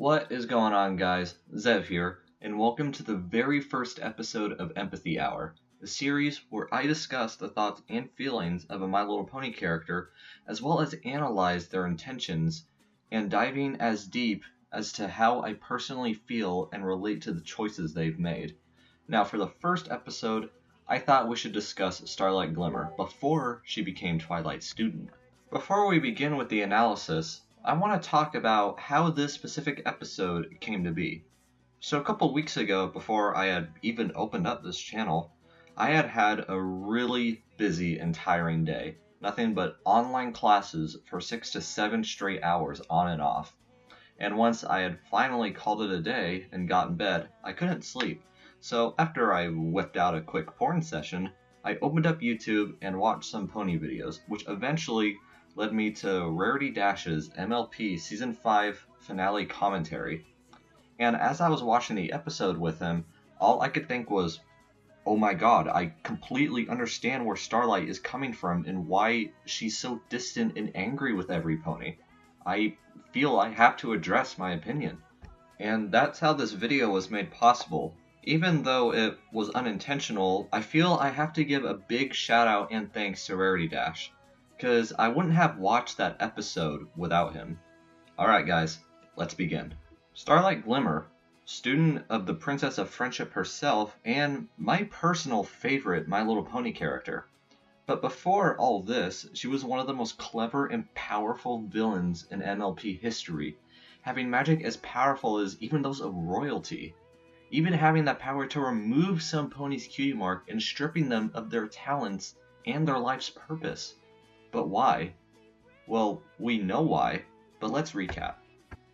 What is going on, guys? Zev here, and welcome to the very first episode of Empathy Hour, a series where I discuss the thoughts and feelings of a My Little Pony character, as well as analyze their intentions, and diving as deep as to how I personally feel and relate to the choices they've made. Now, for the first episode, I thought we should discuss Starlight Glimmer before she became Twilight Student. Before we begin with the analysis, I want to talk about how this specific episode came to be. So a couple weeks ago, before I had even opened up this channel, I had had a really busy and tiring day. Nothing but online classes for 6 to 7 straight hours on and off. And once I had finally called it a day and got in bed, I couldn't sleep. So after I whipped out a quick porn session, I opened up YouTube and watched some pony videos, which eventually led me to Rarity Dash's MLP Season 5 finale commentary. And as I was watching the episode with him, all I could think was, oh my god, I completely understand where Starlight is coming from and why she's so distant and angry with every pony. I feel I have to address my opinion. And that's how this video was made possible. Even though it was unintentional, I feel I have to give a big shout out and thanks to Rarity Dash, because I wouldn't have watched that episode without him. Alright guys, let's begin. Starlight Glimmer, student of the Princess of Friendship herself, and my personal favorite My Little Pony character. But before all this, she was one of the most clever and powerful villains in MLP history, having magic as powerful as even those of royalty. Even having that power to remove some ponies' cutie mark and stripping them of their talents and their life's purpose. But why? Well, we know why, but let's recap.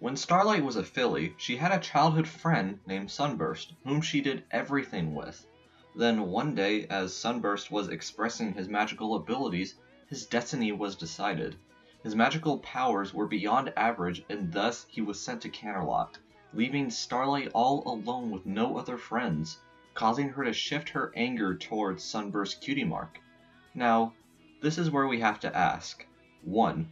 When Starlight was a filly, she had a childhood friend named Sunburst, whom she did everything with. Then one day, as Sunburst was expressing his magical abilities, his destiny was decided. His magical powers were beyond average, and thus he was sent to Canterlot, leaving Starlight all alone with no other friends, causing her to shift her anger towards Sunburst's cutie mark. Now, this is where we have to ask. 1.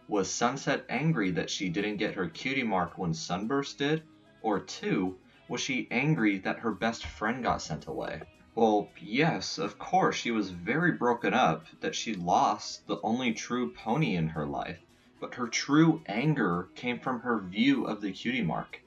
Was Sunset angry that she didn't get her cutie mark when Sunburst did? Or 2. Was she angry that her best friend got sent away? Well, yes, of course, she was very broken up that she lost the only true pony in her life, but her true anger came from her view of the cutie mark.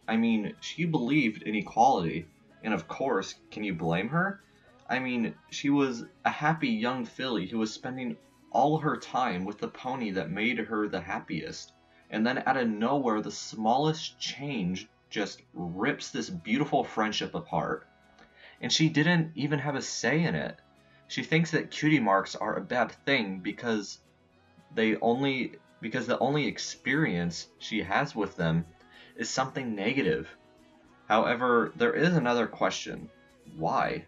I mean, she believed in equality, and of course, can you blame her? I mean, she was a happy young filly who was spending all her time with the pony that made her the happiest, and then out of nowhere the smallest change just rips this beautiful friendship apart. And she didn't even have a say in it. She thinks that cutie marks are a bad thing because the only experience she has with them is something negative. However, there is another question. Why?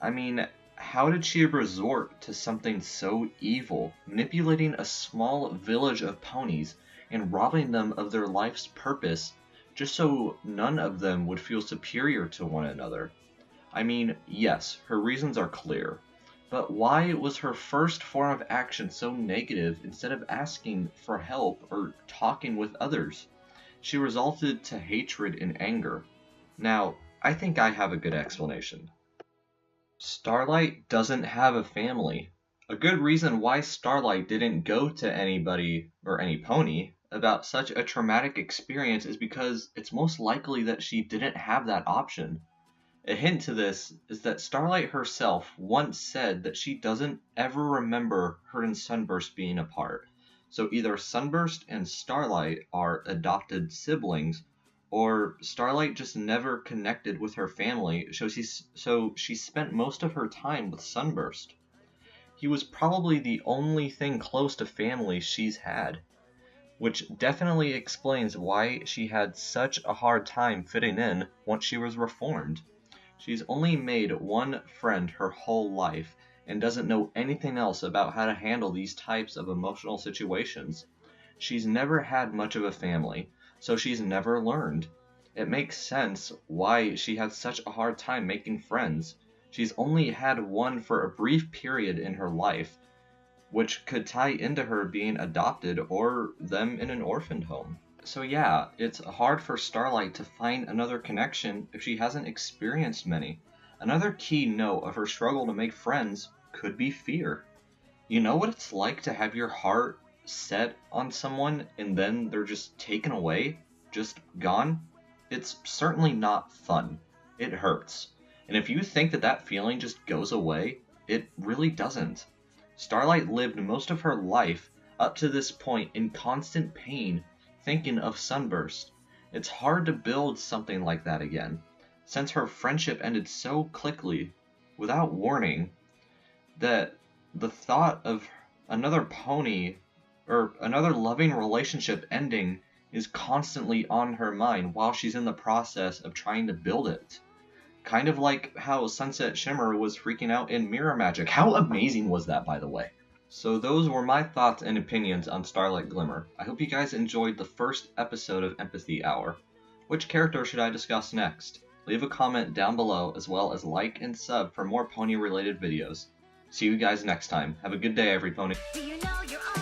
I mean, how did she resort to something so evil, manipulating a small village of ponies and robbing them of their life's purpose just so none of them would feel superior to one another? I mean, yes, her reasons are clear, but why was her first form of action so negative instead of asking for help or talking with others? She resulted to hatred and anger. Now, I think I have a good explanation. Starlight doesn't have a family. A good reason why Starlight didn't go to anybody or any pony about such a traumatic experience is because it's most likely that she didn't have that option. A hint to this is that Starlight herself once said that she doesn't ever remember her and Sunburst being apart. So either Sunburst and Starlight are adopted siblings, or Starlight just never connected with her family, so she spent most of her time with Sunburst. He was probably the only thing close to family she's had, which definitely explains why she had such a hard time fitting in once she was reformed. She's only made one friend her whole life, and doesn't know anything else about how to handle these types of emotional situations. She's never had much of a family, so she's never learned. It makes sense why she had such a hard time making friends. She's only had one for a brief period in her life, which could tie into her being adopted or them in an orphaned home. So yeah, it's hard for Starlight to find another connection if she hasn't experienced many. Another key note of her struggle to make friends could be fear. You know what it's like to have your heart set on someone and then they're just taken away? Just gone? It's certainly not fun. It hurts. And if you think that that feeling just goes away, it really doesn't. Starlight lived most of her life up to this point in constant pain, thinking of Sunburst. It's hard to build something like that again, since her friendship ended so quickly, without warning, that the thought of another pony or another loving relationship ending is constantly on her mind while she's in the process of trying to build it. Kind of like how Sunset Shimmer was freaking out in Mirror Magic. How amazing was that, by the way? So those were my thoughts and opinions on Starlight Glimmer. I hope you guys enjoyed the first episode of Empathy Hour. Which character should I discuss next? Leave a comment down below, as well as like and sub for more pony related videos. See you guys next time. Have a good day, every pony. Do you know you're